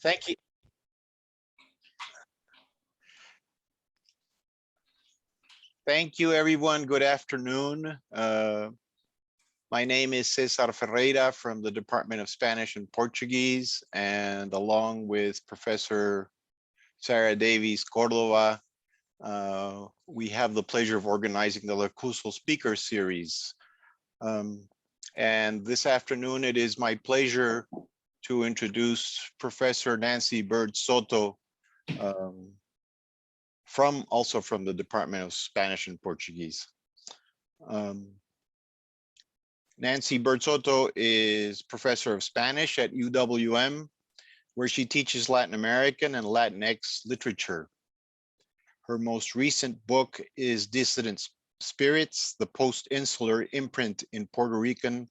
Thank you. Thank you, everyone. Good afternoon. My name is Cesar Ferreira from the Department of Spanish and Portuguese, and along with Professor Sarah Davies Cordova, we have the pleasure of organizing the LACUSL Speaker Series. And this afternoon, it is my pleasure to introduce Professor Nancy Bird-Soto, also from the Department of Spanish and Portuguese. Nancy Bird-Soto is Professor of Spanish at UWM, where she teaches Latin American and Latinx literature. Her most recent book is Dissident Spirits, the Post-Insular Imprint in Puerto Rican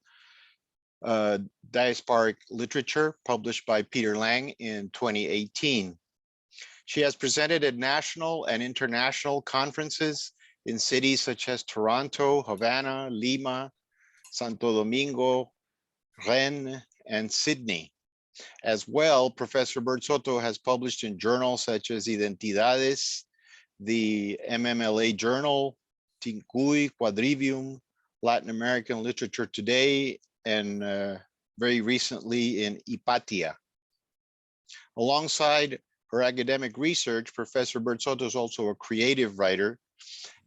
Diasporic Literature, published by Peter Lang in 2018. She has presented at national and international conferences in cities such as Toronto, Havana, Lima, Santo Domingo, Rennes, and Sydney. As well, Professor Bird-Soto has published in journals such as Identidades, the MMLA Journal, Tincuy, Quadrivium, Latin American Literature Today, and very recently in Hipatia. Alongside her academic research, Professor Bird-Soto is also a creative writer.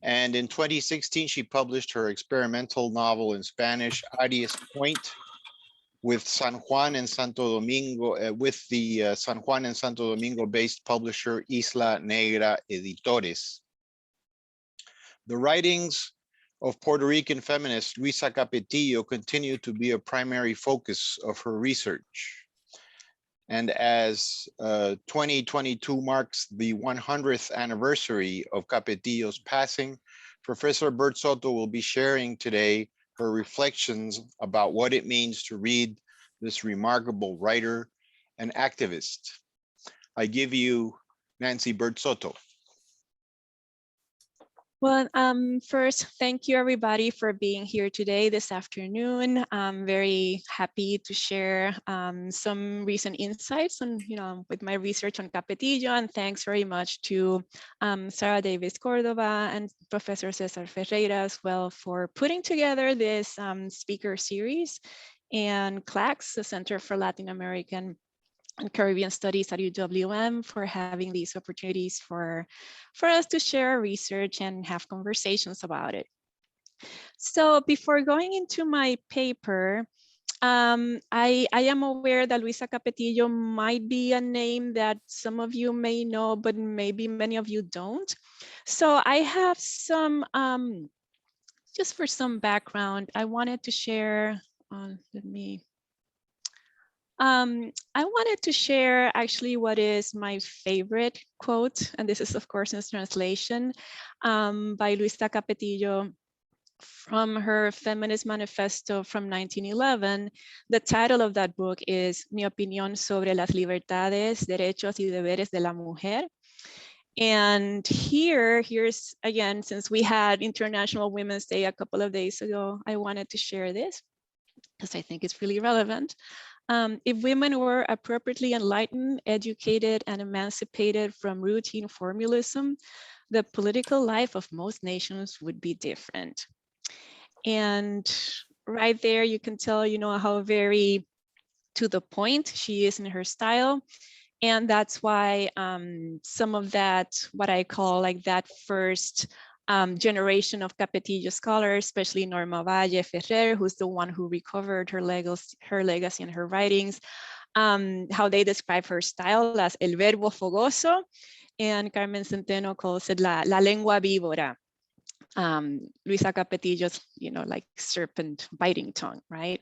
And in 2016, she published her experimental novel in Spanish, Arias Point, with San Juan and Santo Domingo, with the San Juan and Santo Domingo-based publisher Isla Negra Editores. The writings of Puerto Rican feminist Luisa Capetillo continue to be a primary focus of her research. And as 2022 marks the 100th anniversary of Capetillo's passing, Professor Bird-Soto will be sharing today her reflections about what it means to read this remarkable writer and activist. I give you Nancy Bird-Soto. Well, first, thank you everybody for being here today, this afternoon. I'm very happy to share some recent insights on, with my research on Capetillo, and thanks very much to Sarah Davies Cordova and Professor Cesar Ferreira as well for putting together this speaker series, and CLACS, the Center for Latin American and Caribbean Studies at UWM, for having these opportunities for us to share our research and have conversations about it. So before going into my paper, I am aware that Luisa Capetillo might be a name that some of you may know, but maybe many of you don't. So I have some, just for some background, I wanted to share, I wanted to share actually what is my favorite quote, and this is of course in translation, by Luisa Capetillo from her Feminist Manifesto from 1911. The title of that book is Mi opinión sobre las libertades, derechos y deberes de la mujer. And here's again, since we had International Women's Day a couple of days ago, I wanted to share this because I think it's really relevant. If women were appropriately enlightened, educated, and emancipated from routine formalism, the political life of most nations would be different. And right there, you can tell, how very to the point she is in her style. And that's why some of that, what I call like that first generation of Capetillo scholars, especially Norma Valle Ferrer, who's the one who recovered her legacy and her writings, how they describe her style as el verbo fogoso, and Carmen Centeno calls it la lengua víbora. Luisa Capetillo's, like serpent biting tongue, right?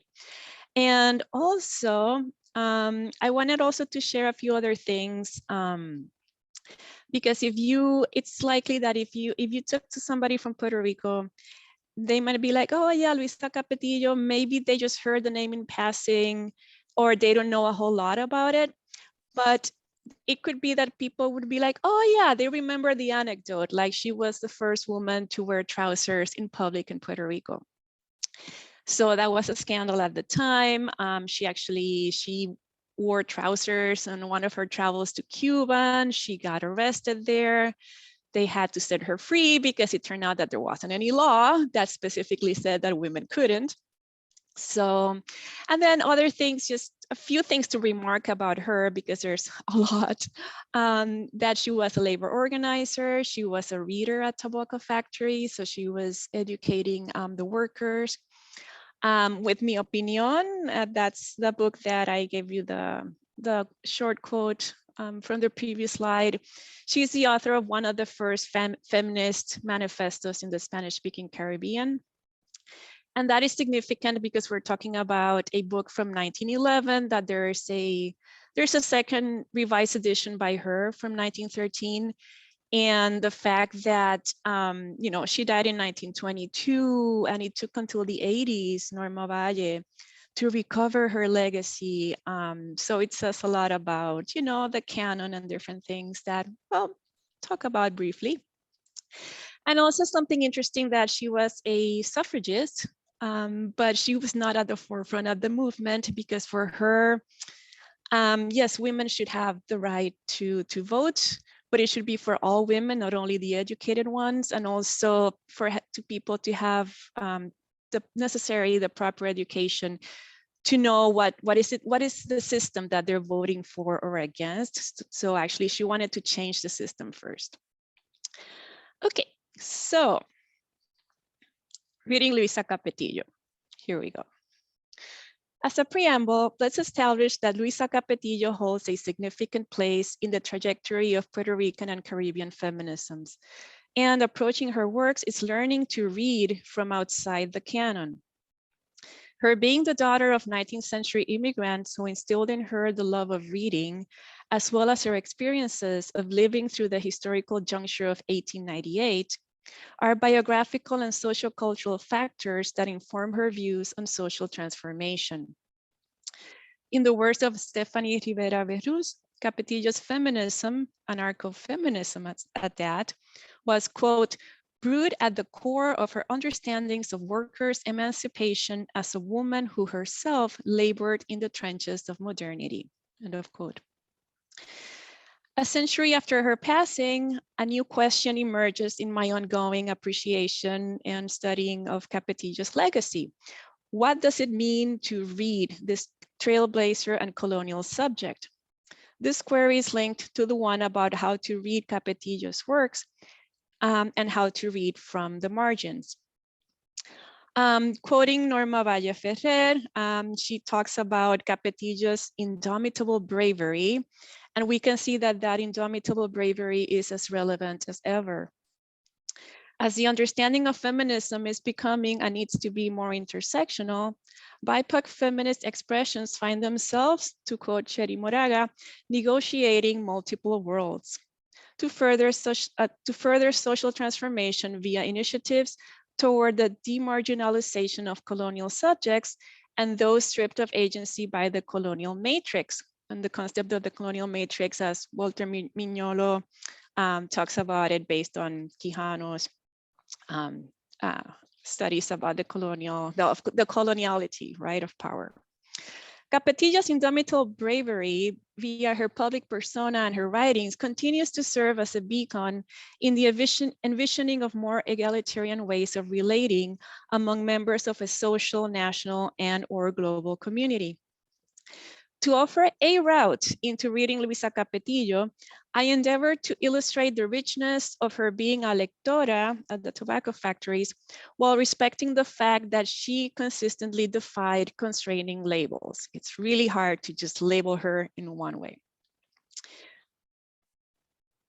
And also, I wanted also to share a few other things. Because it's likely that if you talk to somebody from Puerto Rico, they might be like, oh yeah, Luisa Capetillo, maybe they just heard the name in passing, or they don't know a whole lot about it. But it could be that people would be like, oh yeah, they remember the anecdote, like she was the first woman to wear trousers in public in Puerto Rico. So that was a scandal at the time. She wore trousers on one of her travels to Cuba, and she got arrested there. They had to set her free because it turned out that there wasn't any law that specifically said that women couldn't. So, and then other things, just a few things to remark about her, because there's a lot, that she was a labor organizer. She was a reader at tobacco factory. So she was educating the workers. With Mi Opinión, that's the book that I gave you the short quote from the previous slide. She's the author of one of the first feminist manifestos in the Spanish-speaking Caribbean. And that is significant because we're talking about a book from 1911, that there's a second revised edition by her from 1913. And the fact that, you know, she died in 1922, and it took until the 80s, Norma Valle, to recover her legacy. So it says a lot about, you know, the canon and different things that, well, talk about briefly. And also something interesting, that she was a suffragist, but she was not at the forefront of the movement, because for her, yes, women should have the right to vote, but it should be for all women, not only the educated ones, and also for people to have the proper education to know what is the system that they're voting for or against. So actually, she wanted to change the system first. Okay, so reading Luisa Capetillo. Here we go. As a preamble, let's establish that Luisa Capetillo holds a significant place in the trajectory of Puerto Rican and Caribbean feminisms. And approaching her works is learning to read from outside the canon. Her being the daughter of 19th century immigrants who instilled in her the love of reading, as well as her experiences of living through the historical juncture of 1898, are biographical and sociocultural factors that inform her views on social transformation. In the words of Stephanie Rivera Berruz, Capetillo's feminism, anarcho-feminism at that, was, quote, brewed at the core of her understandings of workers' emancipation as a woman who herself labored in the trenches of modernity, end of quote. A century after her passing, a new question emerges in my ongoing appreciation and studying of Capetillo's legacy. What does it mean to read this trailblazer and colonial subject? This query is linked to the one about how to read Capetillo's works and how to read from the margins. Quoting Norma Valle Ferrer, she talks about Capetillo's indomitable bravery, and we can see that that indomitable bravery is as relevant as ever. As the understanding of feminism is becoming and needs to be more intersectional, BIPOC feminist expressions find themselves, to quote Cheri Moraga, negotiating multiple worlds to further social transformation via initiatives toward the demarginalization of colonial subjects and those stripped of agency by the colonial matrix. And the concept of the colonial matrix, as Walter Mignolo talks about it based on Quijano's studies about the coloniality, right, of power. Capetillo's indomitable bravery via her public persona and her writings continues to serve as a beacon in the envisioning of more egalitarian ways of relating among members of a social, national, and/or global community. To offer a route into reading Luisa Capetillo, I endeavored to illustrate the richness of her being a lectora at the tobacco factories, while respecting the fact that she consistently defied constraining labels. It's really hard to just label her in one way.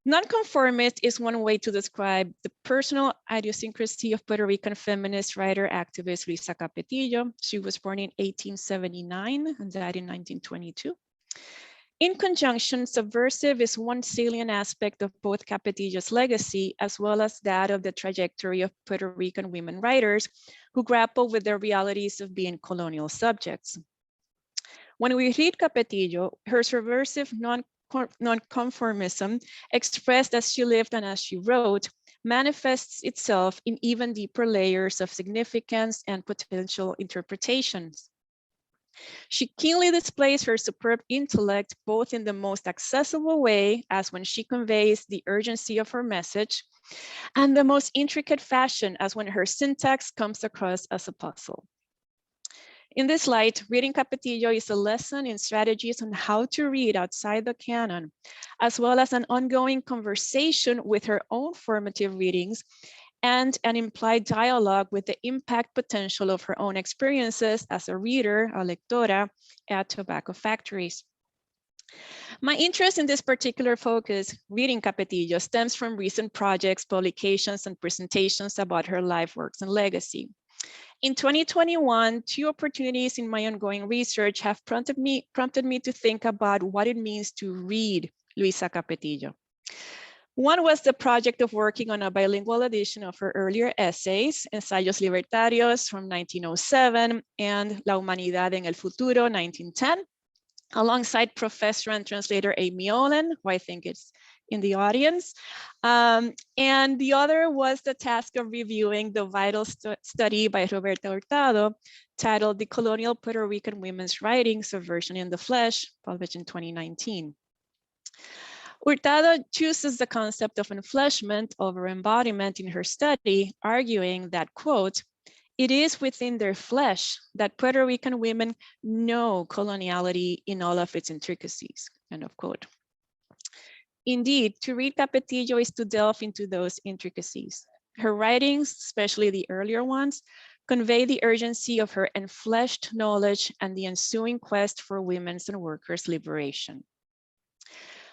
Nonconformist is one way to describe the personal idiosyncrasy of Puerto Rican feminist writer activist Luisa Capetillo. She was born in 1879 and died in 1922. In conjunction, subversive is one salient aspect of both Capetillo's legacy as well as that of the trajectory of Puerto Rican women writers who grapple with the realities of being colonial subjects. When we read Capetillo, her subversive nonconformism, expressed as she lived and as she wrote, manifests itself in even deeper layers of significance and potential interpretations. She keenly displays her superb intellect, both in the most accessible way, as when she conveys the urgency of her message, and the most intricate fashion, as when her syntax comes across as a puzzle. In this light, reading Capetillo is a lesson in strategies on how to read outside the canon, as well as an ongoing conversation with her own formative readings and an implied dialogue with the impact potential of her own experiences as a reader, a lectora, at tobacco factories. My interest in this particular focus, reading Capetillo, stems from recent projects, publications, and presentations about her life, works, and legacy. In 2021, two opportunities in my ongoing research have prompted me to think about what it means to read Luisa Capetillo. One was the project of working on a bilingual edition of her earlier essays, Ensayos Libertarios from 1907 and La Humanidad en el Futuro, 1910, alongside professor and translator Amy Olin, who I think is in the audience. And the other was the task of reviewing the vital study by Roberta Hurtado titled The Colonial Puerto Rican Women's Writing, Subversion in the Flesh, published in 2019. Hurtado chooses the concept of enfleshment over embodiment in her study, arguing that, quote, "It is within their flesh that Puerto Rican women know coloniality in all of its intricacies," end of quote. Indeed, to read Capetillo is to delve into those intricacies. Her writings, especially the earlier ones, convey the urgency of her enfleshed knowledge and the ensuing quest for women's and workers' liberation.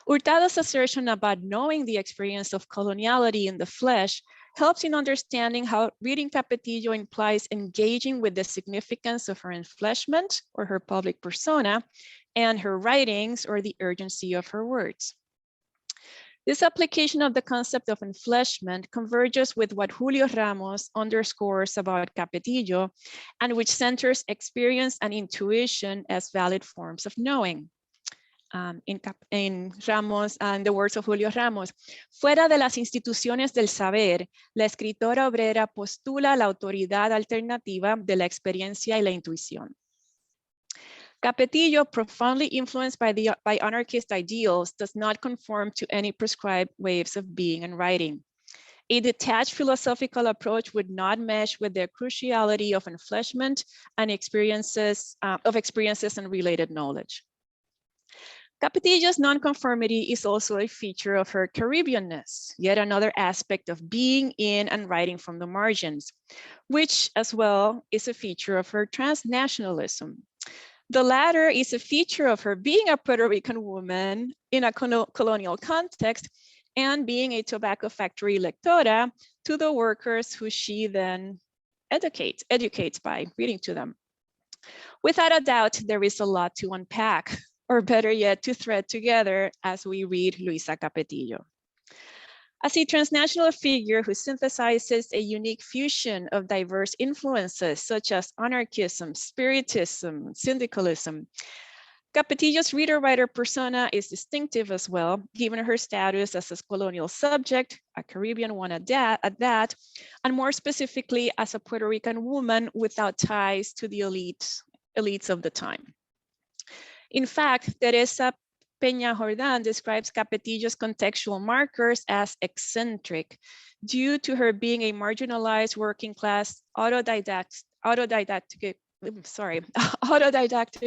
Hurtado's assertion about knowing the experience of coloniality in the flesh helps in understanding how reading Capetillo implies engaging with the significance of her enfleshment or her public persona and her writings or the urgency of her words. This application of the concept of enfleshment converges with what Julio Ramos underscores about Capetillo and which centers experience and intuition as valid forms of knowing. In Ramos, and the words of Julio Ramos, fuera de las instituciones del saber, la escritora obrera postula la autoridad alternativa de la experiencia y la intuición. Capetillo, profoundly influenced by anarchist ideals, does not conform to any prescribed ways of being and writing. A detached philosophical approach would not mesh with the cruciality of enfleshment and experiences and related knowledge. Capetillo's nonconformity is also a feature of her Caribbeanness, yet another aspect of being in and writing from the margins, which as well is a feature of her transnationalism. The latter is a feature of her being a Puerto Rican woman in a colonial context and being a tobacco factory lectora to the workers who she then educates by reading to them. Without a doubt, there is a lot to unpack, or better yet, to thread together as we read Luisa Capetillo. As a transnational figure who synthesizes a unique fusion of diverse influences such as anarchism, spiritism, syndicalism, Capetillo's reader-writer persona is distinctive as well, given her status as a colonial subject, a Caribbean one at that, and more specifically as a Puerto Rican woman without ties to the elites of the time. In fact, Teresa Peña Jordán describes Capetillo's contextual markers as eccentric due to her being a marginalized working class autodidactic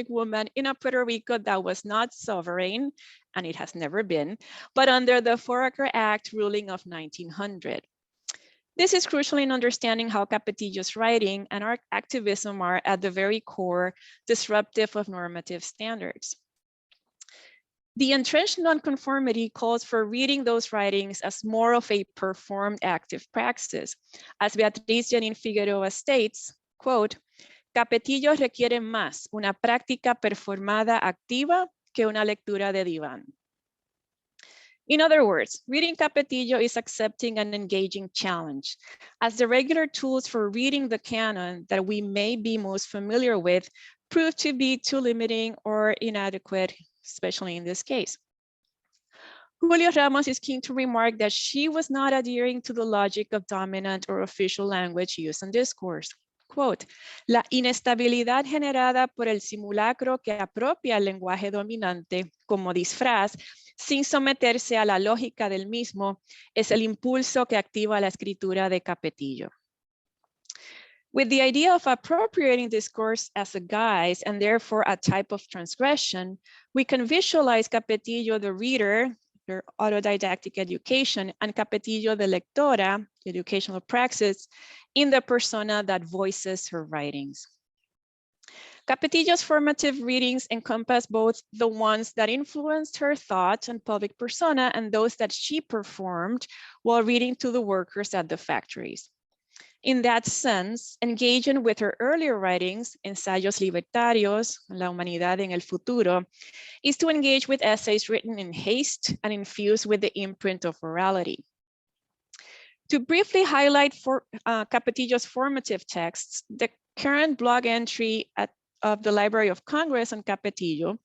woman in a Puerto Rico that was not sovereign, and it has never been, but under the Foraker Act ruling of 1900. This is crucial in understanding how Capetillo's writing and our activism are at the very core disruptive of normative standards. The entrenched nonconformity calls for reading those writings as more of a performed active praxis. As Beatriz Janine Figueroa states, quote, "Capetillo requiere más una práctica performada activa que una lectura de diván." In other words, reading Capetillo is accepting an engaging challenge, as the regular tools for reading the canon that we may be most familiar with prove to be too limiting or inadequate, especially in this case. Julio Ramos is keen to remark that she was not adhering to the logic of dominant or official language use and discourse. quote, la inestabilidad generada por el simulacro que apropia el lenguaje dominante como disfraz sin someterse a la lógica del mismo es el impulso que activa la escritura de Capetillo. With the idea of appropriating discourse as a guise and therefore a type of transgression, we can visualize Capetillo the reader, their autodidactic education, and Capetillo the lectora, educational praxis, in the persona that voices her writings. Capetillo's formative readings encompass both the ones that influenced her thought and public persona and those that she performed while reading to the workers at the factories. In that sense, engaging with her earlier writings, Ensayos Libertarios, La Humanidad en el Futuro, is to engage with essays written in haste and infused with the imprint of orality. To briefly highlight Capetillo's formative texts, the current blog entry of the Library of Congress on Capetillo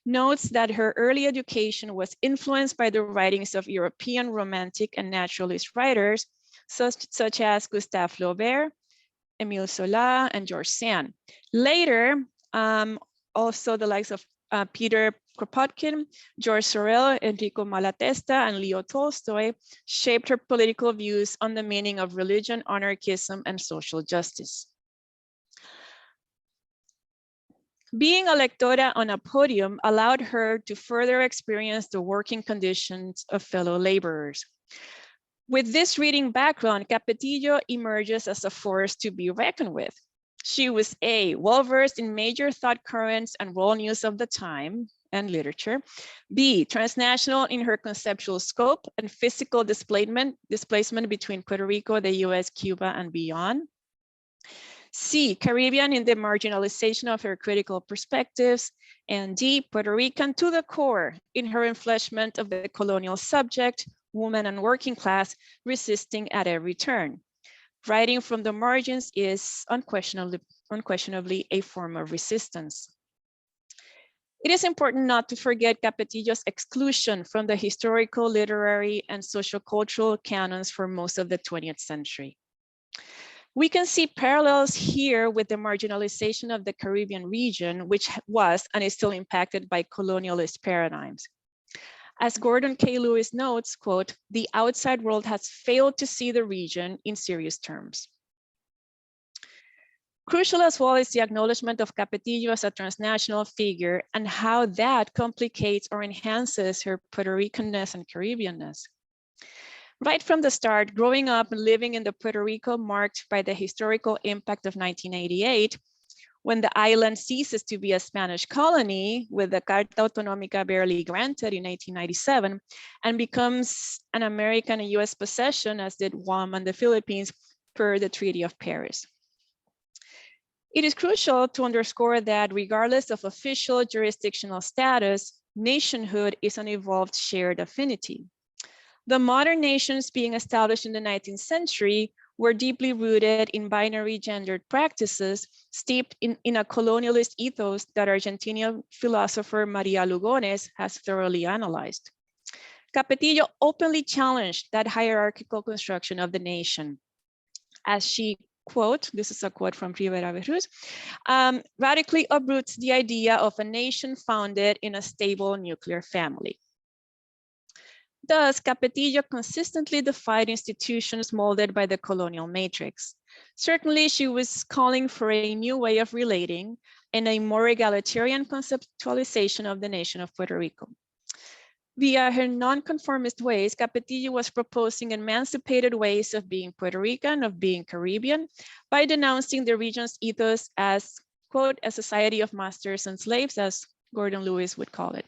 notes that her early education was influenced by the writings of European Romantic and Naturalist writers, such as Gustave Flaubert, Émile Zola, and George Sand. Later, also the likes of Peter Kropotkin, George Sorel, Enrico Malatesta, and Leo Tolstoy shaped her political views on the meaning of religion, anarchism, and social justice. Being a lectora on a podium allowed her to further experience the working conditions of fellow laborers. With this reading background, Capetillo emerges as a force to be reckoned with. She was A, well-versed in major thought currents and world news of the time and literature. B, transnational in her conceptual scope and physical displacement between Puerto Rico, the US, Cuba, and beyond. C, Caribbean in the marginalization of her critical perspectives. And D, Puerto Rican to the core in her enfleshment of the colonial subject, woman and working class, resisting at every turn. Writing from the margins is unquestionably a form of resistance. It is important not to forget Capetillo's exclusion from the historical, literary, and sociocultural canons for most of the 20th century. We can see parallels here with the marginalization of the Caribbean region, which was and is still impacted by colonialist paradigms. As Gordon K. Lewis notes, quote, the outside world has failed to see the region in serious terms. Crucial as well is the acknowledgement of Capetillo as a transnational figure and how that complicates or enhances her Puerto Ricanness and Caribbeanness. Right from the start, growing up and living in the Puerto Rico marked by the historical impact of 1988, when the island ceases to be a Spanish colony with the Carta Autonómica barely granted in 1897 and becomes an American and US possession, as did Guam and the Philippines per the Treaty of Paris. It is crucial to underscore that regardless of official jurisdictional status, nationhood is an evolved shared affinity. The modern nations being established in the 19th century were deeply rooted in binary gendered practices steeped in a colonialist ethos that Argentinian philosopher Maria Lugones has thoroughly analyzed. Capetillo openly challenged that hierarchical construction of the nation, as she, quote, this is a quote from Rivera Berruz, radically uproots the idea of a nation founded in a stable nuclear family. Thus, Capetillo consistently defied institutions molded by the colonial matrix. Certainly, she was calling for a new way of relating and a more egalitarian conceptualization of the nation of Puerto Rico. Via her nonconformist ways, Capetillo was proposing emancipated ways of being Puerto Rican, of being Caribbean, by denouncing the region's ethos as, quote, a society of masters and slaves, as Gordon Lewis would call it.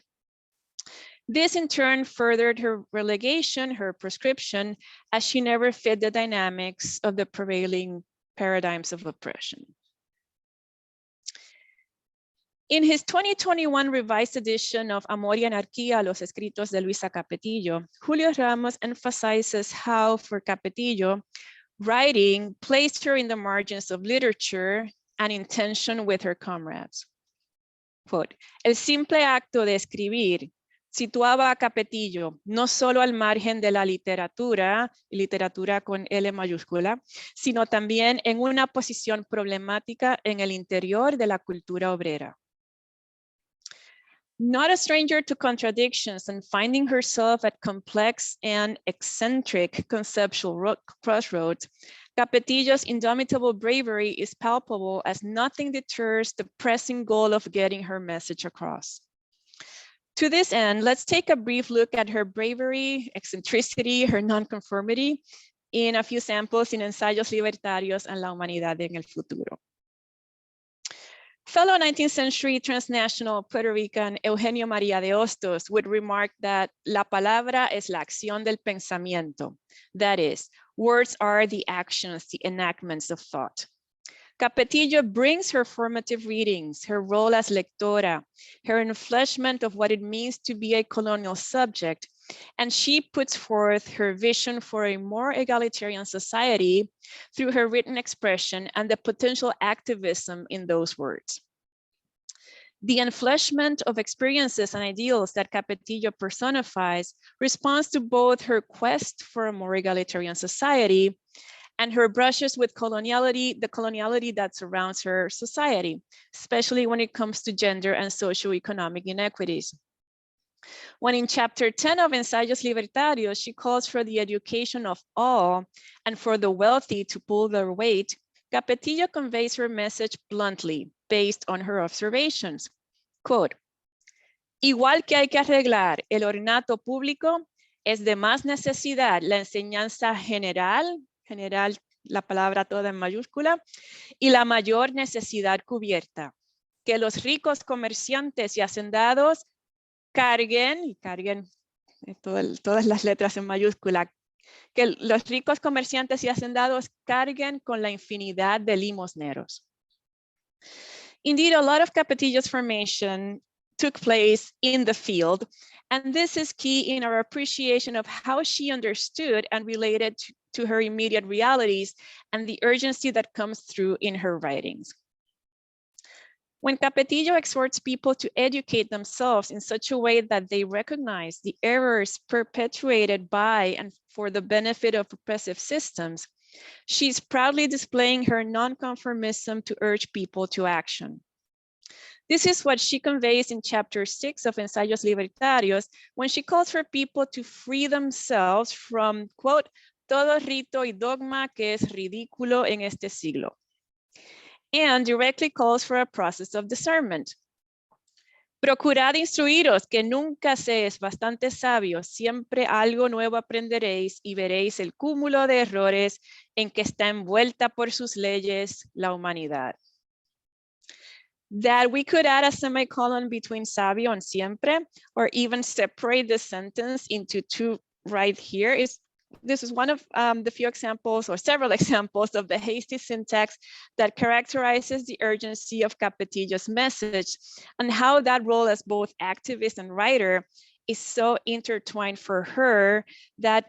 This in turn furthered her relegation, her proscription, as she never fit the dynamics of the prevailing paradigms of oppression. In his 2021 revised edition of Amor y Anarquía, Los Escritos de Luisa Capetillo, Julio Ramos emphasizes how, for Capetillo, writing placed her in the margins of literature and in tension with her comrades. Quote, el simple acto de escribir situaba a Capetillo no solo al margen de la literatura, literatura con L mayúscula, sino también en una posición problemática en el interior de la cultura obrera. Not a stranger to contradictions and finding herself at complex and eccentric conceptual crossroads, Capetillo's indomitable bravery is palpable as nothing deters the pressing goal of getting her message across. To this end, let's take a brief look at her bravery, eccentricity, her nonconformity in a few samples in Ensayos Libertarios and la Humanidad en el Futuro. Fellow 19th century transnational Puerto Rican Eugenio María de Hostos would remark that la palabra es la acción del pensamiento. That is, words are the actions, the enactments of thought. Capetillo brings her formative readings, her role as lectora, her enfleshment of what it means to be a colonial subject, and she puts forth her vision for a more egalitarian society through her written expression and the potential activism in those words. The enfleshment of experiences and ideals that Capetillo personifies responds to both her quest for a more egalitarian society and her brushes with coloniality, the coloniality that surrounds her society, especially when it comes to gender and socioeconomic inequities. When in chapter 10 of Ensayos Libertarios, she calls for the education of all and for the wealthy to pull their weight, Capetillo conveys her message bluntly, based on her observations. Quote, igual que hay que arreglar el ornato público, es de más necesidad la enseñanza general, la palabra toda en mayúscula, y la mayor necesidad cubierta, que los ricos comerciantes y hacendados carguen todas las letras en mayúscula, que los ricos comerciantes y hacendados carguen con la infinidad de limosneros. Indeed, a lot of Capetillo's formation took place in the field, and this is key in our appreciation of how she understood and related to her immediate realities and the urgency that comes through in her writings. When Capetillo exhorts people to educate themselves in such a way that they recognize the errors perpetuated by and for the benefit of oppressive systems, she's proudly displaying her nonconformism to urge people to action. This is what she conveys in chapter 6 of Ensayos Libertarios when she calls for people to free themselves from, quote, todo rito y dogma que es ridículo en este siglo, and directly calls for a process of discernment. Procurad instruiros, que nunca se es bastante sabio, siempre algo nuevo aprenderéis y veréis el cúmulo de errores en que está envuelta por sus leyes la humanidad. That we could add a semicolon between sabio and siempre, or even separate the sentence into two right here. This is one of the few examples or several examples of the hasty syntax that characterizes the urgency of Capetillo's message and how that role as both activist and writer is so intertwined for her that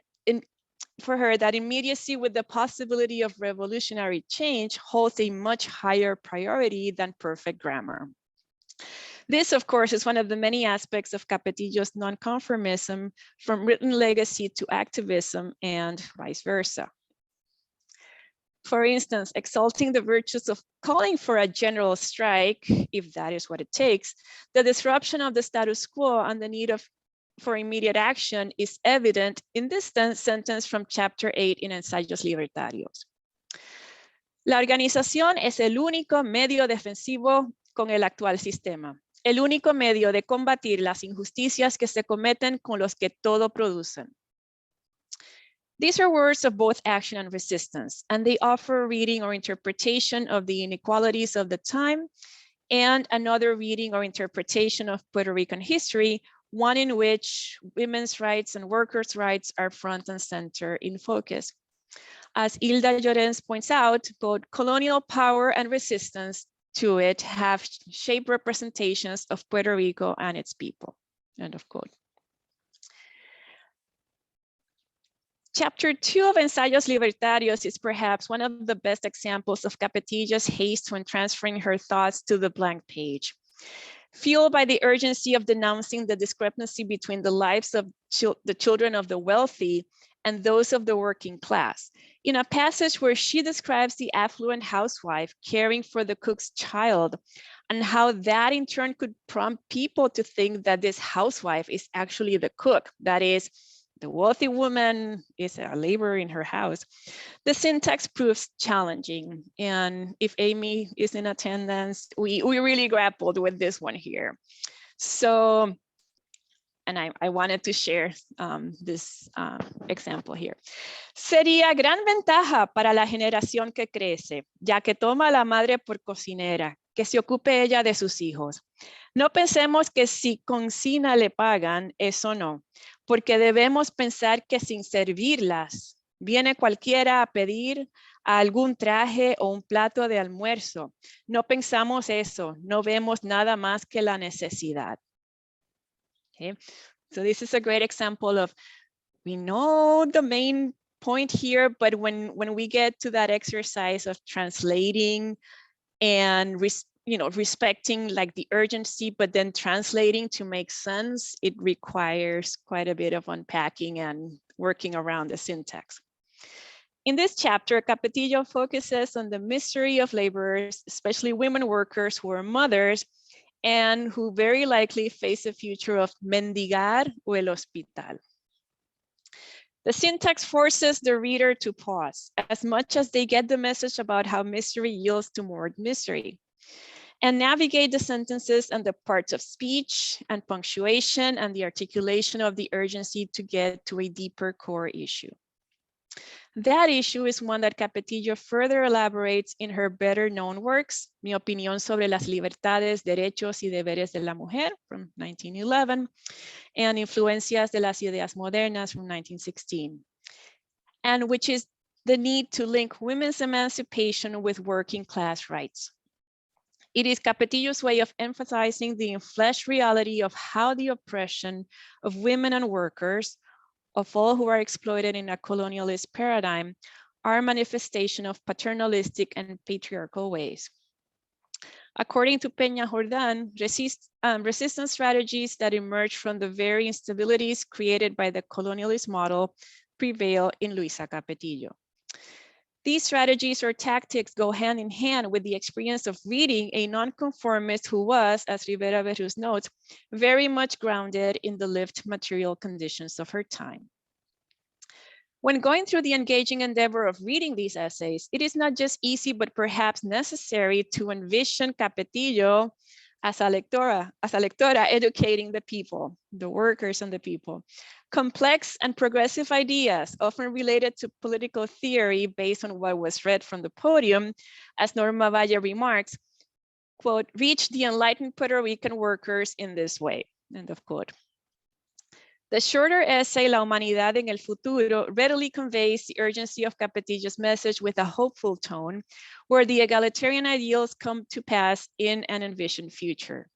immediacy with the possibility of revolutionary change holds a much higher priority than perfect grammar. This, of course, is one of the many aspects of Capetillo's nonconformism, from written legacy to activism and vice versa. For instance, exalting the virtues of calling for a general strike, if that is what it takes, the disruption of the status quo and the need for immediate action is evident in this sentence from chapter 8 in Ensayos Libertarios. La organización es el único medio defensivo con el actual sistema, el único medio de combatir las injusticias que se cometen con los que todo producen. These are words of both action and resistance, and they offer a reading or interpretation of the inequalities of the time and another reading or interpretation of Puerto Rican history, one in which women's rights and workers' rights are front and center in focus. As Hilda Llorens points out, both colonial power and resistance to it have shaped representations of Puerto Rico and its people, end of quote. Chapter 2 of Ensayos Libertarios is perhaps one of the best examples of Capetillo's haste when transferring her thoughts to the blank page. fueled by the urgency of denouncing the discrepancy between the lives of the children of the wealthy and those of the working class. In a passage where she describes the affluent housewife caring for the cook's child and how that in turn could prompt people to think that this housewife is actually the cook, that is, the wealthy woman is a laborer in her house. The syntax proves challenging. And if Amy is in attendance, we really grappled with this one here. So, and I wanted to share this example here. Sería gran ventaja para la generación que crece, ya que toma a la madre por cocinera, que se ocupe ella de sus hijos. No pensemos que si cocina le pagan, eso no, porque debemos pensar que sin servirlas, viene cualquiera a pedir algún traje o un plato de almuerzo. No pensamos eso, no vemos nada más que la necesidad. Okay, so this is a great example of, we know the main point here, but when we get to that exercise of translating and respecting like the urgency, but then translating to make sense, it requires quite a bit of unpacking and working around the syntax. In this chapter, Capetillo focuses on the misery of laborers, especially women workers who are mothers and who very likely face a future of mendigar o el hospital. The syntax forces the reader to pause as much as they get the message about how misery yields to more misery, and navigate the sentences and the parts of speech and punctuation and the articulation of the urgency to get to a deeper core issue. That issue is one that Capetillo further elaborates in her better known works, Mi opinión sobre las libertades, derechos y deberes de la mujer from 1911, and Influencias de las ideas modernas from 1916, and which is the need to link women's emancipation with working class rights. It is Capetillo's way of emphasizing the enfleshed reality of how the oppression of women and workers, of all who are exploited in a colonialist paradigm, are manifestation of paternalistic and patriarchal ways. According to Peña Jordán, resistance strategies that emerge from the very instabilities created by the colonialist model prevail in Luisa Capetillo. These strategies or tactics go hand in hand with the experience of reading a nonconformist who was, as Rivera Berrus notes, very much grounded in the lived material conditions of her time. When going through the engaging endeavor of reading these essays, it is not just easy, but perhaps necessary to envision Capetillo as a lectora educating the people, the workers and the people. Complex and progressive ideas, often related to political theory based on what was read from the podium, as Norma Valle remarks, quote, reach the enlightened Puerto Rican workers in this way, end of quote. The shorter essay, La Humanidad en el Futuro, readily conveys the urgency of Capetillo's message with a hopeful tone, where the egalitarian ideals come to pass in an envisioned future.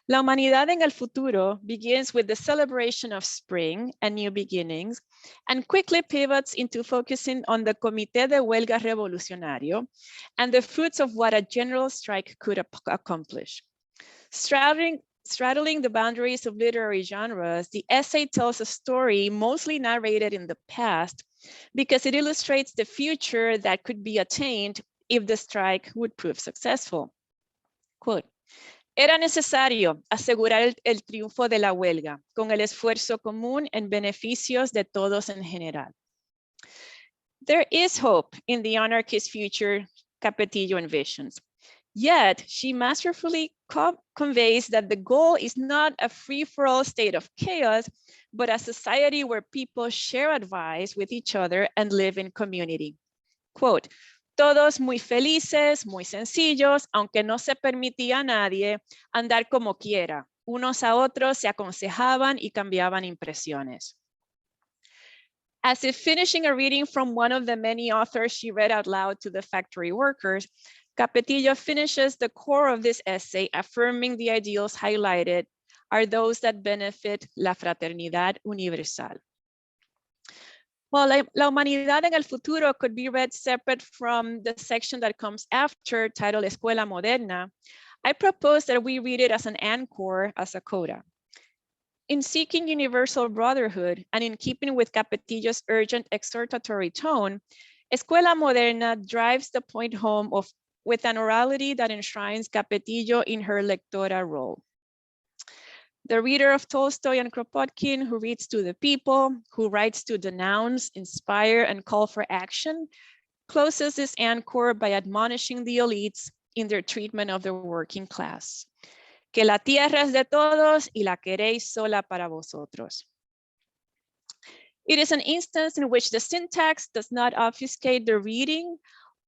La Humanidad en el Futuro begins with the celebration of spring and new beginnings, and quickly pivots into focusing on the Comité de Huelga Revolucionario and the fruits of what a general strike could accomplish. Straddling the boundaries of literary genres, the essay tells a story mostly narrated in the past because it illustrates the future that could be attained if the strike would prove successful. Quote, era necesario asegurar el triunfo de la huelga con el esfuerzo común en beneficios de todos en general. There is hope in the anarchist future Capetillo envisions. Yet, she masterfully conveys that the goal is not a free-for-all state of chaos, but a society where people share advice with each other and live in community. Quote, todos muy felices, muy sencillos, aunque no se permitía a nadie andar como quiera. Unos a otros se aconsejaban y cambiaban impresiones. As if finishing a reading from one of the many authors she read out loud to the factory workers, Capetillo finishes the core of this essay affirming the ideals highlighted are those that benefit la fraternidad universal. Well, La Humanidad en el Futuro could be read separate from the section that comes after, titled Escuela Moderna. I propose that we read it as an encore, as a coda. In seeking universal brotherhood and in keeping with Capetillo's urgent exhortatory tone, Escuela Moderna drives the point home with an orality that enshrines Capetillo in her lectora role. The reader of Tolstoy and Kropotkin, who reads to the people, who writes to denounce, inspire, and call for action, closes this encore by admonishing the elites in their treatment of the working class. Que la tierra es de todos y la queréis sola para vosotros. It is an instance in which the syntax does not obfuscate the reading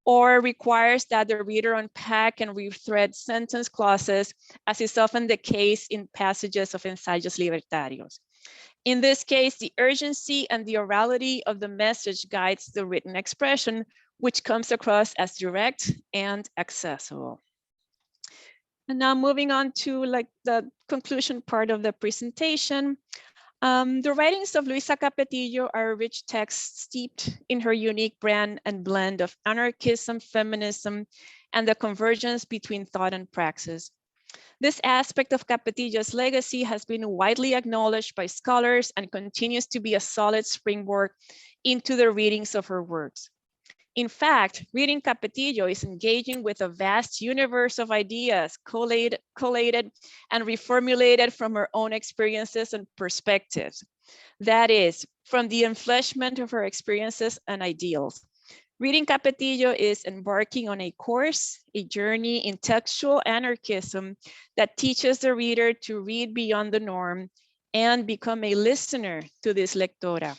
or requires that the reader unpack and rethread sentence clauses, as is often the case in passages of Ensayos Libertarios. In this case, the urgency and the orality of the message guides the written expression, which comes across as direct and accessible. And now moving on to the conclusion part of the presentation. The writings of Luisa Capetillo are a rich text steeped in her unique brand and blend of anarchism, feminism, and the convergence between thought and praxis. This aspect of Capetillo's legacy has been widely acknowledged by scholars and continues to be a solid springboard into the readings of her works. In fact, reading Capetillo is engaging with a vast universe of ideas collated and reformulated from her own experiences and perspectives. That is, from the enfleshment of her experiences and ideals. Reading Capetillo is embarking on a course, a journey in textual anarchism that teaches the reader to read beyond the norm and become a listener to this lectora.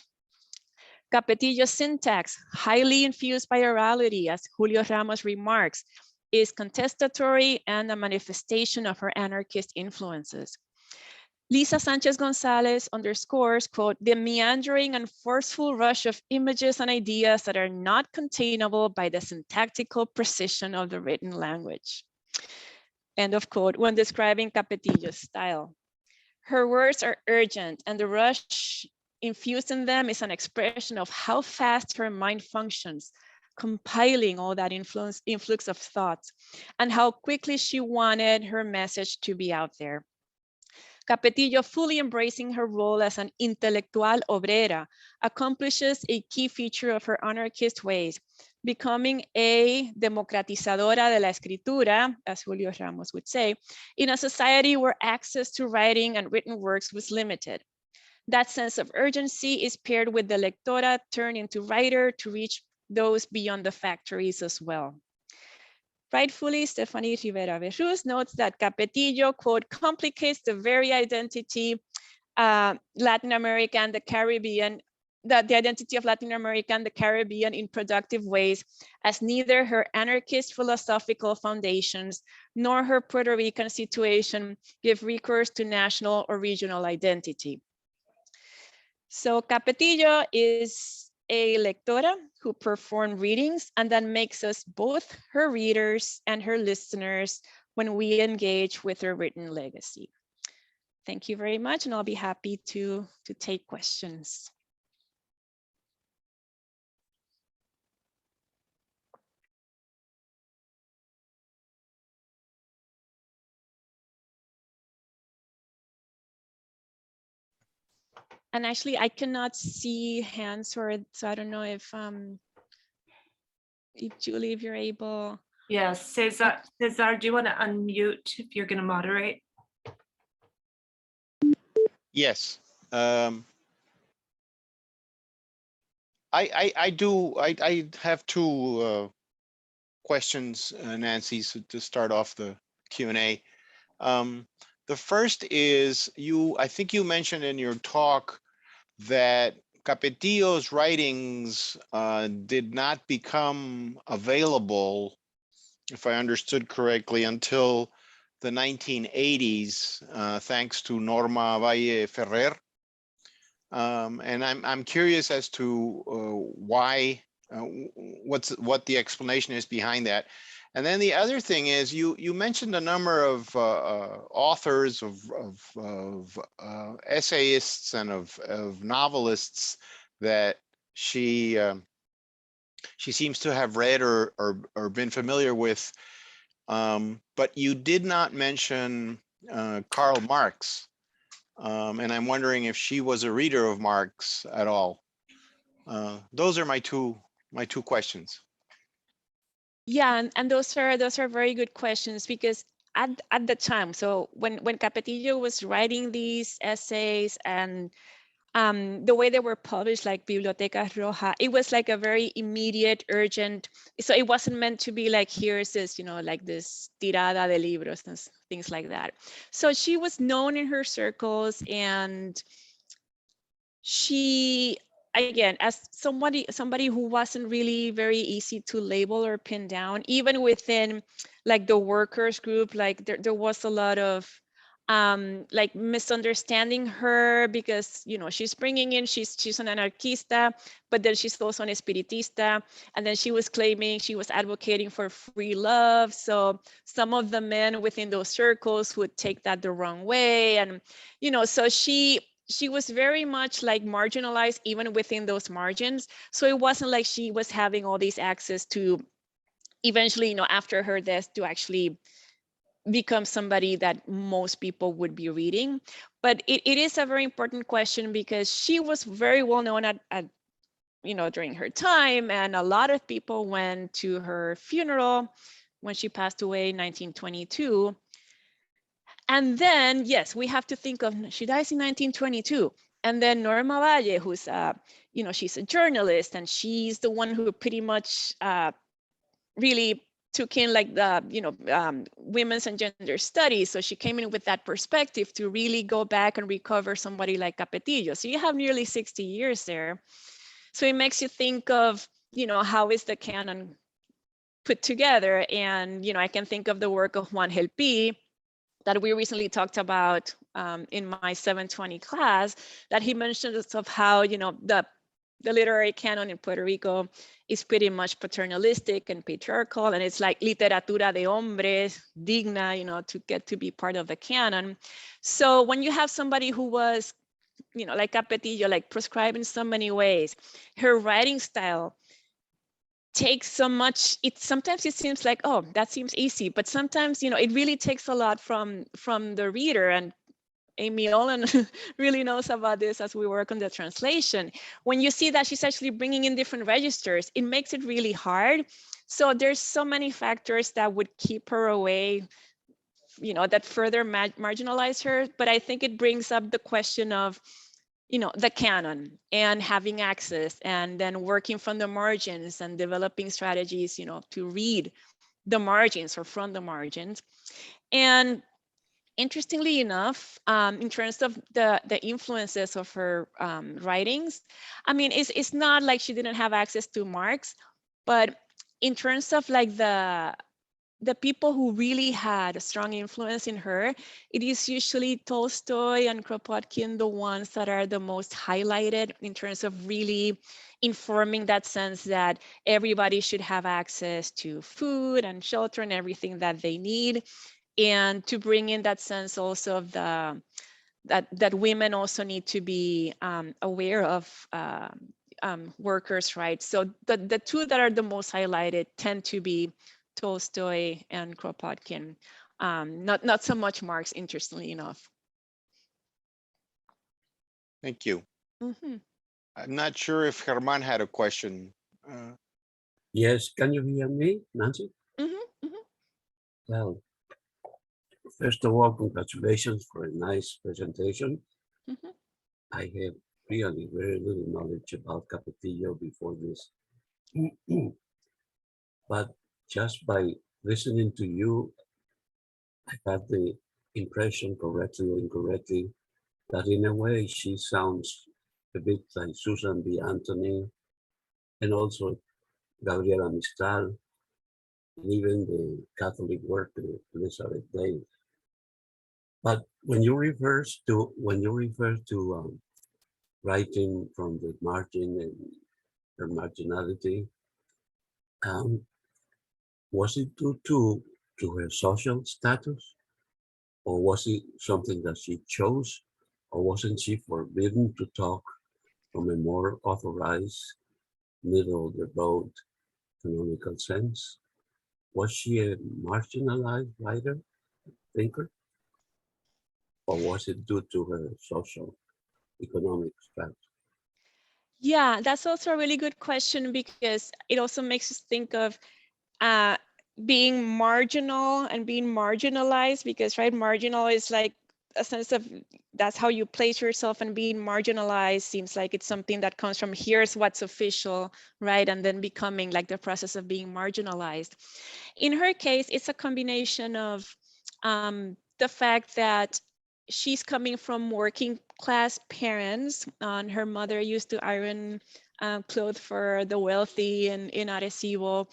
Capetillo's syntax, highly infused by orality, as Julio Ramos remarks, is contestatory and a manifestation of her anarchist influences. Lisa Sanchez Gonzalez underscores, quote, the meandering and forceful rush of images and ideas that are not containable by the syntactical precision of the written language. End of quote, when describing Capetillo's style. Her words are urgent, and the rush infused in them is an expression of how fast her mind functions, compiling all that influx of thoughts, and how quickly she wanted her message to be out there. Capetillo, fully embracing her role as an intelectual obrera, accomplishes a key feature of her anarchist ways, becoming a democratizadora de la escritura, as Julio Ramos would say, in a society where access to writing and written works was limited. That sense of urgency is paired with the lectora turned into writer to reach those beyond the factories as well. Rightfully, Stephanie Rivera Berruz notes that Capetillo, quote, complicates the very identity Latin America and the Caribbean, the identity of Latin America and the Caribbean in productive ways, as neither her anarchist philosophical foundations nor her Puerto Rican situation give recourse to national or regional identity. So Capetillo is a lectora who performed readings and that makes us both her readers and her listeners when we engage with her written legacy. Thank you very much, and I'll be happy to take questions. And actually, I cannot see hands, so I don't know if Julie, if you're able. Yes, Cesar, do you want to unmute if you're going to moderate? Yes. I do. I have two questions, Nancy, so to start off the Q&A. The first is I think you mentioned in your talk that Capetillo's writings did not become available, if I understood correctly, until the 1980s, thanks to Norma Valle Ferrer. And I'm curious as to why, what the explanation is behind that. And then the other thing is you mentioned a number of authors, of essayists, and of novelists that she seems to have read or been familiar with. But you did not mention Karl Marx. And I'm wondering if she was a reader of Marx at all. Those are my two questions. Yeah, and those are very good questions because at the time, so when Capetillo was writing these essays and the way they were published, like Bibliotecas Roja, it was like a very immediate, urgent. So it wasn't meant to be like, here's this, like this tirada de libros and things like that. So she was known in her circles, and she, again, as somebody who wasn't really very easy to label or pin down, even within like the workers group, like there was a lot of like misunderstanding her because she's bringing in, she's an anarchista, but then she's also an espiritista, and then she was claiming she was advocating for free love. So some of the men within those circles would take that the wrong way, and so she was very much like marginalized even within those margins. So it wasn't like she was having all these access to eventually, after her death, to actually become somebody that most people would be reading. But it is a very important question because she was very well known at during her time, and a lot of people went to her funeral when she passed away in 1922. And then, yes, we have to think of, she dies in 1922. And then Norma Valle, who's, she's a journalist, and she's the one who pretty much really took in like the, women's and gender studies. So she came in with that perspective to really go back and recover somebody like Capetillo. So you have nearly 60 years there. So it makes you think of, how is the canon put together? And, I can think of the work of Juan Gelpi, that we recently talked about in my 720 class, that he mentioned of how, the literary canon in Puerto Rico is pretty much paternalistic and patriarchal, and it's like literatura de hombres, digna, to get to be part of the canon. So when you have somebody who was, like Capetillo, like prescribed in so many ways, her writing style takes so much, sometimes it seems like, oh, that seems easy, but sometimes it really takes a lot from the reader. And Amy Olin really knows about this as we work on the translation. When you see that she's actually bringing in different registers, it makes it really hard. So there's so many factors that would keep her away, that further marginalize her. But I think it brings up the question of the canon and having access, and then working from the margins and developing strategies, to read the margins or from the margins. And interestingly enough, in terms of the influences of her writings, I mean, it's not like she didn't have access to Marx, but in terms of like the people who really had a strong influence in her, it is usually Tolstoy and Kropotkin, the ones that are the most highlighted in terms of really informing that sense that everybody should have access to food and shelter and everything that they need, and to bring in that sense also of that women also need to be aware of workers' rights. So the two that are the most highlighted tend to be Tolstoy and Kropotkin, not so much Marx, interestingly enough. Thank you. Mm-hmm. I'm not sure if Germán had a question. Yes, can you hear me, Nancy? Mm-hmm. Mm-hmm. Well, first of all, congratulations for a nice presentation. Mm-hmm. I have really very little knowledge about Capetillo before this. But just by listening to you, I had the impression, correctly or incorrectly, that in a way she sounds a bit like Susan B. Anthony and also Gabriela Mistral, and even the Catholic worker Elizabeth Day. But when you refer to writing from the margin and her marginality, was it due to her social status, or was it something that she chose, or wasn't she forbidden to talk from a more authorized, middle of the road canonical sense? Was she a marginalized writer, thinker? Or was it due to her social, economic status? Yeah, that's also a really good question because it also makes us think of uh, being marginal and being marginalized, because right, marginal is like a sense of that's how you place yourself, and being marginalized seems like it's something that comes from here's what's official, right, and then becoming like the process of being marginalized. In her case, it's a combination of the fact that she's coming from working class parents. Her mother used to iron clothes for the wealthy in Arecibo.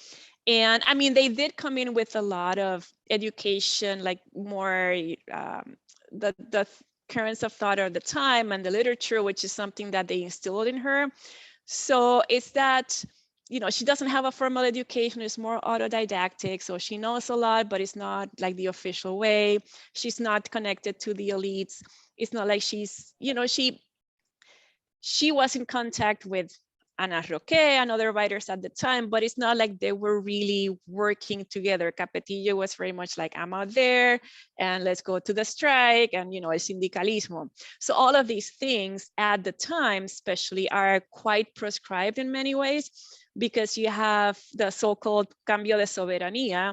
And I mean, they did come in with a lot of education, like more the currents of thought of the time and the literature, which is something that they instilled in her. So it's that, you know, she doesn't have a formal education, it's more autodidactic. So she knows a lot, but it's not like the official way. She's not connected to the elites. It's not like she's, you know, she was in contact with Ana Roque and other writers at the time, but it's not like they were really working together. Capetillo was very much like, I'm out there and let's go to the strike and, you know, el sindicalismo. So all of these things at the time, especially, are quite prescribed in many ways, because you have the so-called cambio de soberanía.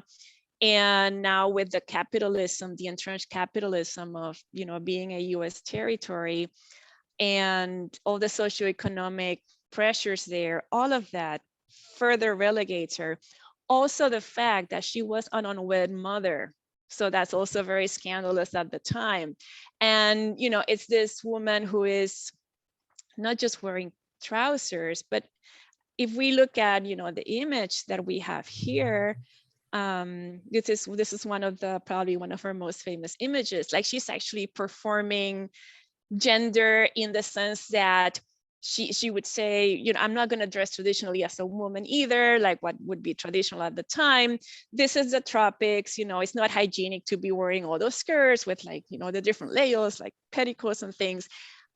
And now with the capitalism, the entrenched capitalism of, you know, being a US territory, and all the socioeconomic pressures there, all of that further relegates her. Also the fact that she was an unwed mother. So that's also very scandalous at the time. And, you know, it's this woman who is not just wearing trousers, but if we look at, you know, the image that we have here, this is one of the, probably one of her most famous images. Like, she's actually performing gender in the sense that she would say, you know, I'm not going to dress traditionally as a woman either, like what would be traditional at the time. This is the tropics, you know, it's not hygienic to be wearing all those skirts with, like, you know, the different layers, like petticoats and things.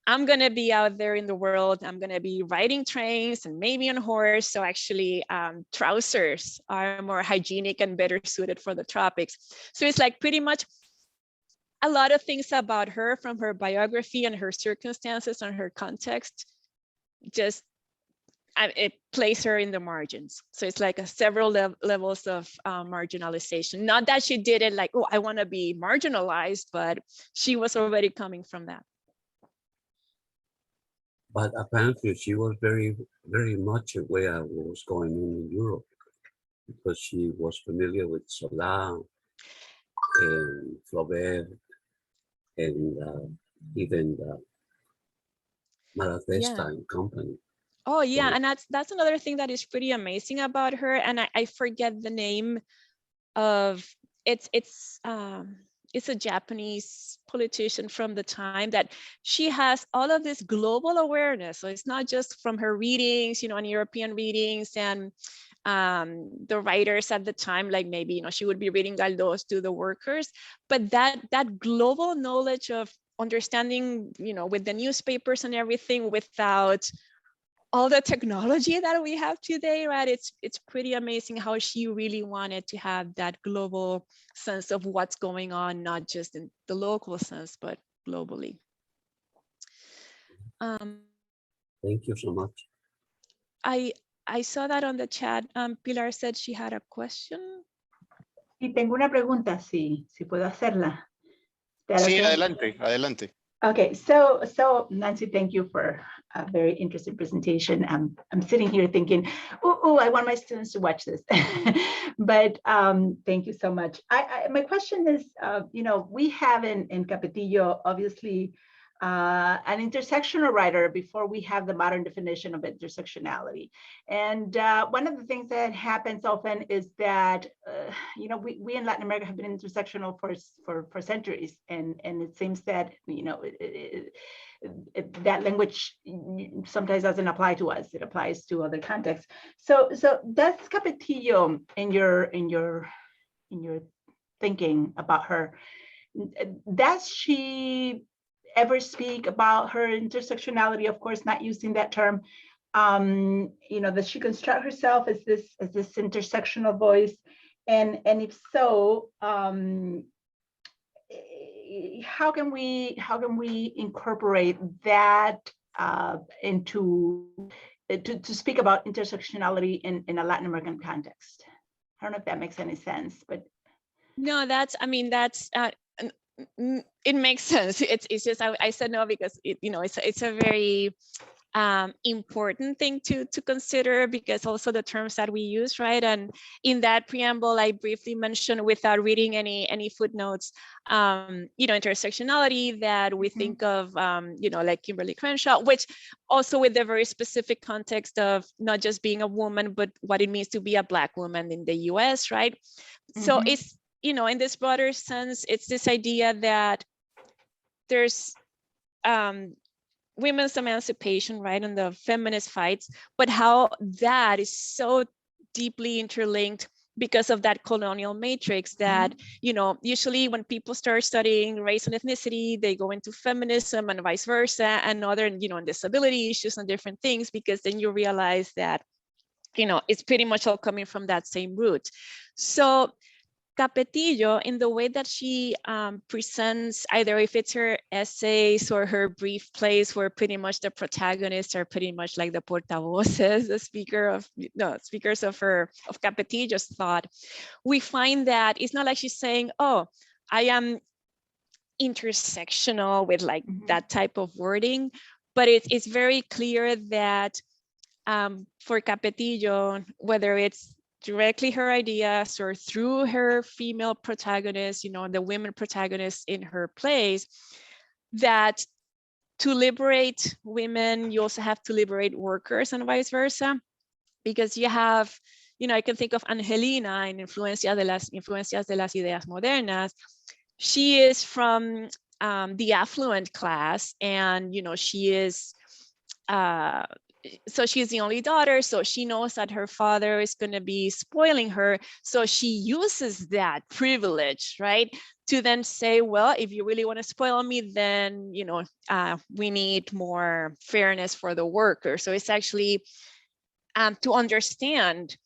I'm going to be out there in the world. I'm going to be riding trains and maybe on horse. So actually trousers are more hygienic and better suited for the tropics. So it's like pretty much a lot of things about her from her biography and her circumstances and her context, just it places her in the margins. So it's like several levels of marginalization. Not that she did it like, oh, I want to be marginalized, but she was already coming from that. But apparently she was very, very much aware of what was going on in Europe, because she was familiar with Zola and Flaubert and even Malatesta and company. Oh yeah, So, and that's another thing that is pretty amazing about her. And I forget the name of it's a Japanese politician from the time, that she has all of this global awareness. So it's not just from her readings, you know, and European readings and the writers at the time, like maybe, you know, she would be reading Galdós to the workers, but that global knowledge of understanding, you know, with the newspapers and everything, without all the technology that we have today, right? It's pretty amazing how she really wanted to have that global sense of what's going on, not just in the local sense, but globally. thank you so much. I saw that on the chat. Pilar said she had a question. Y tengo una pregunta, si puedo hacerla. Sí, adelante, adelante. Okay, so Nancy, thank you for a very interesting presentation. I'm sitting here thinking, oh, I want my students to watch this. But thank you so much. My question is, you know, we have in Capetillo, obviously, an intersectional writer before we have the modern definition of intersectionality. And one of the things that happens often is that, you know, we in Latin America have been intersectional for centuries. And it seems that, you know, that language sometimes doesn't apply to us. It applies to other contexts. So does Capetillo, in your thinking about her, does she ever speak about her intersectionality? Of course, not using that term. You know, does she construct herself as this intersectional voice? And if so, how can we incorporate that into to speak about intersectionality in a Latin American context? I don't know if that makes any sense, but No, that's, I mean, that's, it makes sense. It's just, I said no because it's a very important thing to consider, because also the terms that we use, right? And in that preamble, I briefly mentioned, without reading any footnotes, intersectionality that we think of, like Kimberly Crenshaw, which also with the very specific context of not just being a woman, but what it means to be a Black woman in the US, right? So it's, in this broader sense, it's this idea that there's women's emancipation, right, and the feminist fights, but how that is so deeply interlinked because of that colonial matrix that, usually when people start studying race and ethnicity, they go into feminism and vice versa, and other, and disability issues and different things, because then you realize that, it's pretty much all coming from that same root. So Capetillo, in the way that she presents, either if it's her essays or her brief plays, where pretty much the protagonists are pretty much like the portavoces, the speakers of Capetillo's thought, we find that it's not like she's saying, oh, I am intersectional with like that type of wording, but it's very clear that for Capetillo, whether it's directly her ideas or through her female protagonists, the women protagonists in her plays, that to liberate women, you also have to liberate workers and vice versa, because you have, I can think of Angelina in Influencias de las Ideas Modernas. She is from the affluent class, and, she is, so she's the only daughter, so she knows that her father is going to be spoiling her. So she uses that privilege, right, to then say, well, if you really want to spoil me, then, we need more fairness for the worker. So it's actually to understand,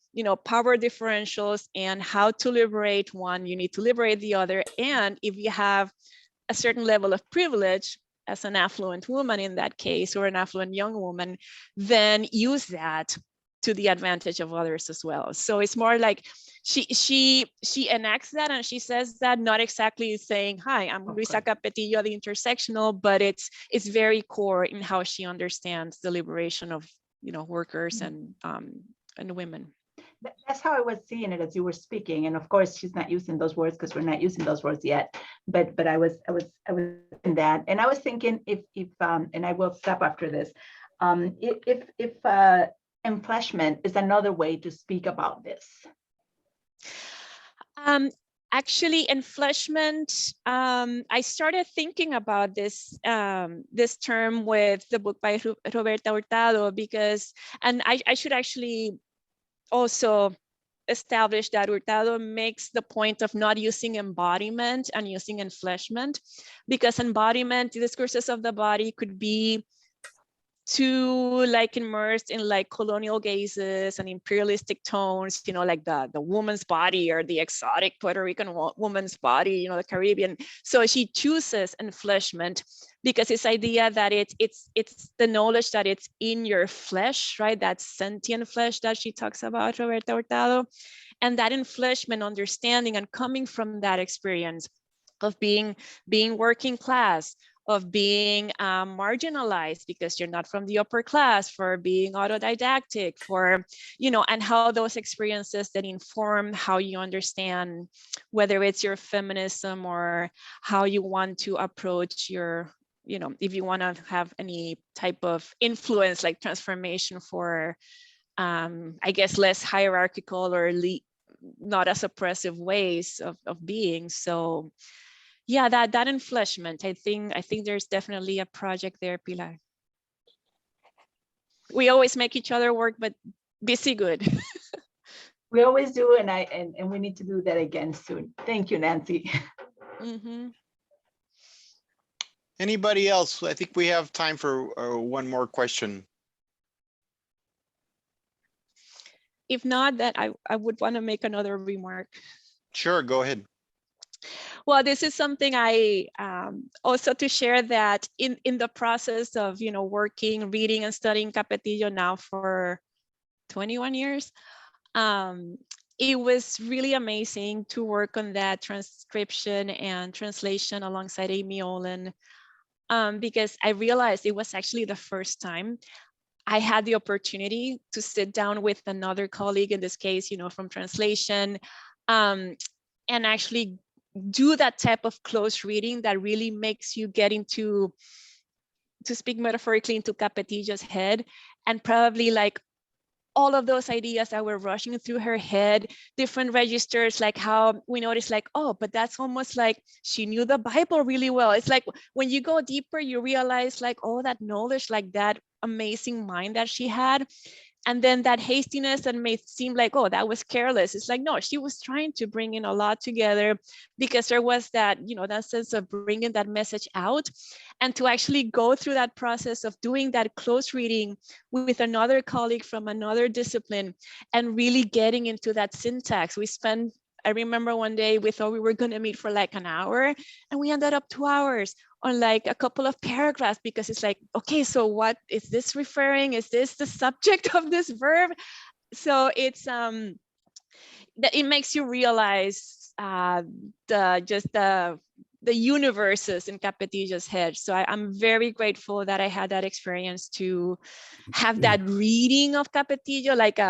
power differentials and how to liberate one, you need to liberate the other. And if you have a certain level of privilege, as an affluent woman in that case, or an affluent young woman, then use that to the advantage of others as well. So it's more like she enacts that, and she says that not exactly saying, hi, I'm Luisa Capetillo, the intersectional, but it's very core in how she understands the liberation of, workers and women. That's how I was seeing it as you were speaking. And of course, she's not using those words because we're not using those words yet. But I was in that, and I was thinking if and I will stop after this. If enfleshment is another way to speak about this. Actually, enfleshment, I started thinking about this this term with the book by Roberta Hurtado, because, and I should actually also establish that Hurtado makes the point of not using embodiment and using enfleshment, because embodiment, discourses of the body, could be too like immersed in like colonial gazes and imperialistic tones, like the woman's body or the exotic Puerto Rican woman's body, the Caribbean. So she chooses enfleshment because this idea that it's the knowledge that it's in your flesh, right? That sentient flesh that she talks about, Roberta Hurtado, and that enfleshment, understanding and coming from that experience of being working class, of being marginalized because you're not from the upper class, for being autodidactic, for, and how those experiences that inform how you understand whether it's your feminism or how you want to approach your, if you want to have any type of influence, like transformation for, I guess, less hierarchical or not as oppressive ways of being. So yeah, that enfleshment, I think there's definitely a project there, Pilar. We always make each other work, but busy good. We always do, and we need to do that again soon. Thank you, Nancy. Anybody else? I think we have time for one more question. if not, then I would want to make another remark. Sure, go ahead. Well, this is something I also to share that in the process of, working, reading and studying Capetillo now for 21 years, it was really amazing to work on that transcription and translation alongside Amy Olin, because I realized it was actually the first time I had the opportunity to sit down with another colleague, in this case, from translation, and actually do that type of close reading that really makes you get into, to speak metaphorically, into Capetillo's head, and probably like all of those ideas that were rushing through her head, different registers, like how we noticed, like, oh, but that's almost like she knew the Bible really well. It's like when you go deeper, you realize like all that knowledge, like that amazing mind that she had. And then that hastiness that may seem like, oh, that was careless. It's like, no, she was trying to bring in a lot together, because there was that, that sense of bringing that message out, and to actually go through that process of doing that close reading with another colleague from another discipline and really getting into that syntax. I remember one day we thought we were going to meet for like an hour, and we ended up 2 hours on like a couple of paragraphs, because it's like, okay, so what is this referring? Is this the subject of this verb? So it's it makes you realize the universes in Capetillo's head. So I'm very grateful that I had that experience to have that reading of Capetillo, like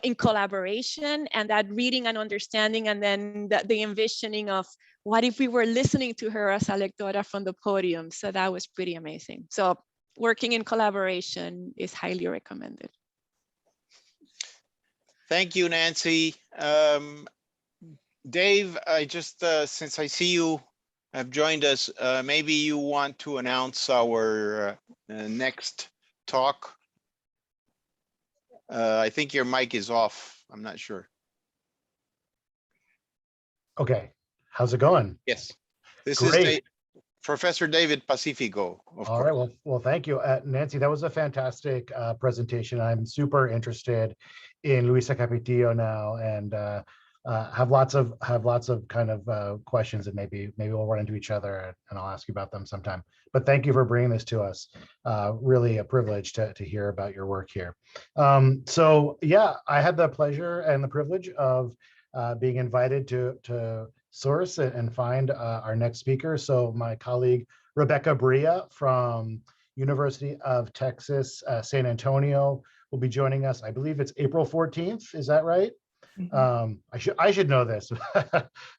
in collaboration, and that reading and understanding, and then the envisioning of what if we were listening to her as a lectora from the podium. So that was pretty amazing. So working in collaboration is highly recommended. Thank you, Nancy. Dave, I just, since I see you have joined us, maybe you want to announce our next talk. I think your mic is off. I'm not sure. Okay, how's it going? Yes, this Great. is Professor David Pacifico. All right, well, thank you. Nancy, that was a fantastic presentation. I'm super interested in Luisa Capetillo now, and have lots of kind of questions that maybe we'll run into each other, and I'll ask you about them sometime. But thank you for bringing this to us. Really a privilege to hear about your work here. So yeah, I had the pleasure and the privilege of being invited to source and find our next speaker. So my colleague Rebecca Bria from University of Texas, San Antonio will be joining us. I believe it's April 14th. Is that right? Mm-hmm. I should know this,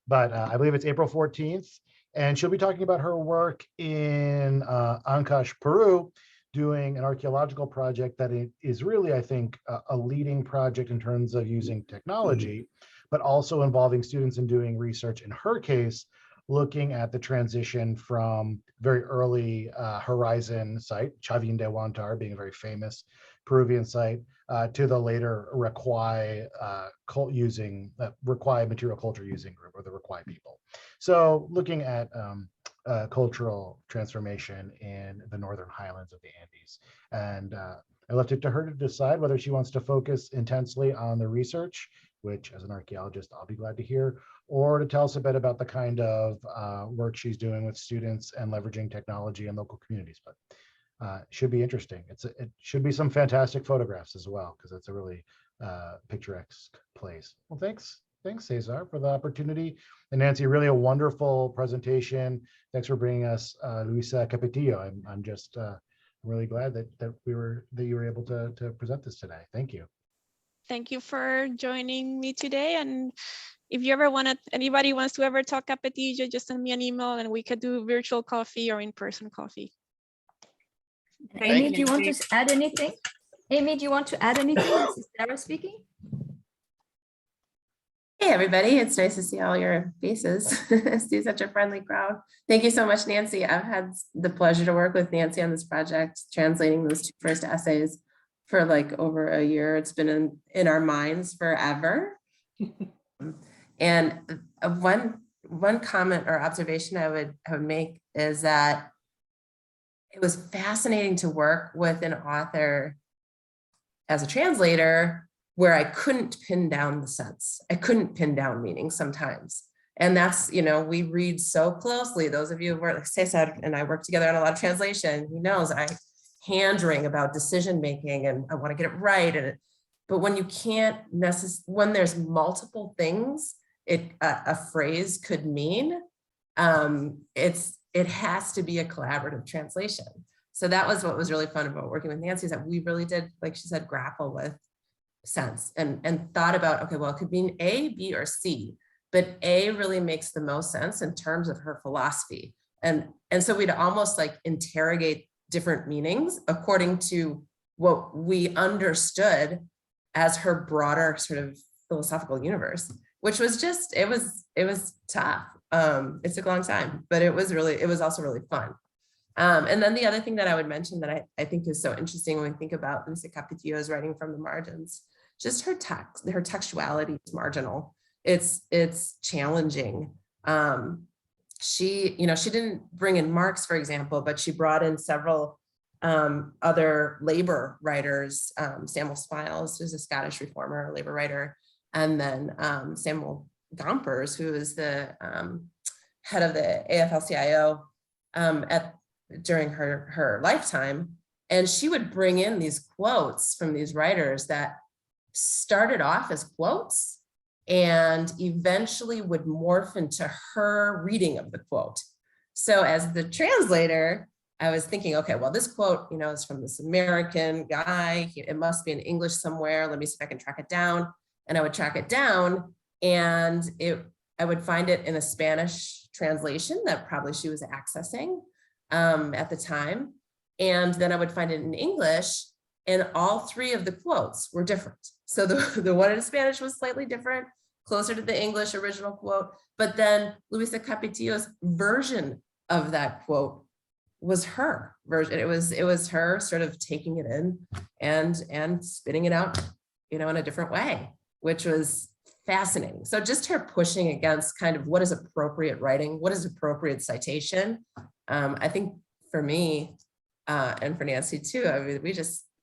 but I believe it's April 14th, and she'll be talking about her work in Ancash, Peru, doing an archaeological project that is really, I think, a leading project in terms of using technology, but also involving students in doing research, in her case, looking at the transition from very early Horizon site, Chavín de Huántar being a very famous Peruvian site, to the later Requai Requai material culture using group, or the Requai people. So looking at cultural transformation in the northern highlands of the Andes. And I left it to her to decide whether she wants to focus intensely on the research, which as an archaeologist, I'll be glad to hear, or to tell us a bit about the kind of work she's doing with students and leveraging technology in local communities. But should be interesting. It should be some fantastic photographs as well, because it's a really picturesque place. Well, thanks, Cesar, for the opportunity. And Nancy, really a wonderful presentation. Thanks for bringing us Luisa Capetillo. I'm just really glad that you were able to present this today. Thank you. Thank you for joining me today. And if you ever anybody wants to ever talk Capetillo, just send me an email and we could do virtual coffee or in-person coffee. Amy, do you want to add anything? Amy, do you want to add anything? This is Sarah speaking. Hey everybody, it's nice to see all your faces. See such a friendly crowd. Thank you so much, Nancy. I've had the pleasure to work with Nancy on this project, translating those two first essays for like over a year. It's been in our minds forever. And one comment or observation I would make is that it was fascinating to work with an author as a translator where I couldn't pin down the sense. I couldn't pin down meaning sometimes. And that's, you know, we read so closely. Those of you who work, like Cesar and I work together on a lot of translation, he knows I hand-wring about decision-making and I want to get it right. But when you can't necessarily, when there's multiple things a phrase could mean, it has to be a collaborative translation. So that was what was really fun about working with Nancy, is that we really did, like she said, grapple with sense and thought about, okay, well, it could mean A, B, or C, but A really makes the most sense in terms of her philosophy. And so we'd almost like interrogate different meanings according to what we understood as her broader sort of philosophical universe, which was just, it was tough. It took a long time, but it was also really fun. And then the other thing that I would mention that I think is so interesting when we think about Luisa Capetillo's writing from the margins, just her text, her textuality is marginal. It's challenging. She didn't bring in Marx, for example, but she brought in several other labor writers, Samuel Smiles, who's a Scottish reformer, labor writer, and then Samuel Gompers, who is the head of the AFL-CIO during her lifetime. And she would bring in these quotes from these writers that started off as quotes and eventually would morph into her reading of the quote. So as the translator, I was thinking, okay, well, this quote, is from this American guy. It must be in English somewhere. Let me see if I can track it down. And I would track it down, and I would find it in a Spanish translation that probably she was accessing at the time. And then I would find it in English, and all three of the quotes were different. So the one in Spanish was slightly different, closer to the English original quote, but then Luisa Capetillo's version of that quote was her version. It was her sort of taking it in and spitting it out, in a different way, which was fascinating. So just her pushing against kind of what is appropriate writing, what is appropriate citation. I think for me and for Nancy too, I mean,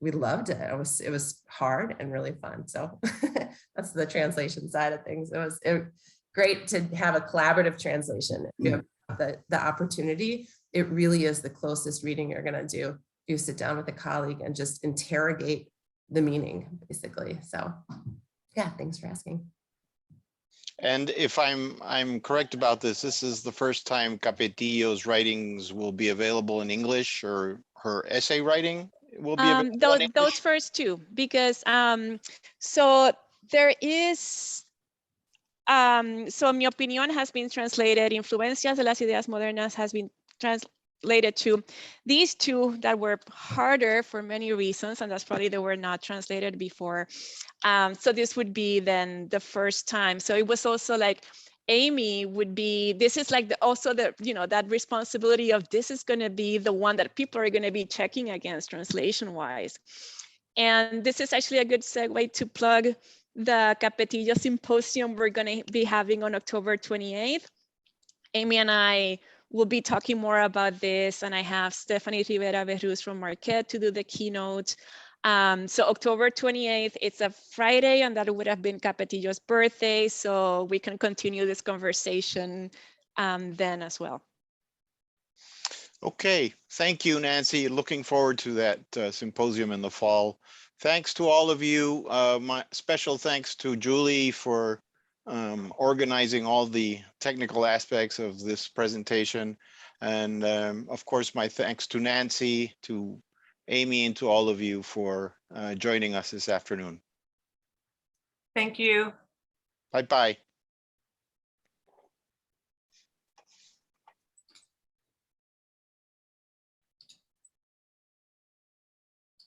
we loved it. It was hard and really fun. So that's the translation side of things. It was great to have a collaborative translation. If you have the opportunity, it really is the closest reading you're going to do if you sit down with a colleague and just interrogate the meaning, basically. So yeah, thanks for asking. And if I'm correct about this is the first time Capetillo's writings will be available in English, or her essay writing will be available in English? Those first two, because so there is so Mi Opinión has been translated, Influencias de las Ideas Modernas has been translated to these two that were harder for many reasons, and that's probably they were not translated before. So this would be then the first time. So it was also like Amy would be, this is like that responsibility of this is going to be the one that people are going to be checking against translation wise. And this is actually a good segue to plug the Capetillo Symposium we're going to be having on October 28th. Amy and I will be talking more about this, and I have Stephanie Rivera Berruz from Marquette to do the keynote. So October 28th, it's a Friday, and that would have been Capetillo's birthday, so we can continue this conversation then as well. Okay, thank you, Nancy. Looking forward to that symposium in the fall. Thanks to all of you. My special thanks to Julie for organizing all the technical aspects of this presentation. And of course, my thanks to Nancy, to Amy, and to all of you for joining us this afternoon. Thank you. Bye-bye.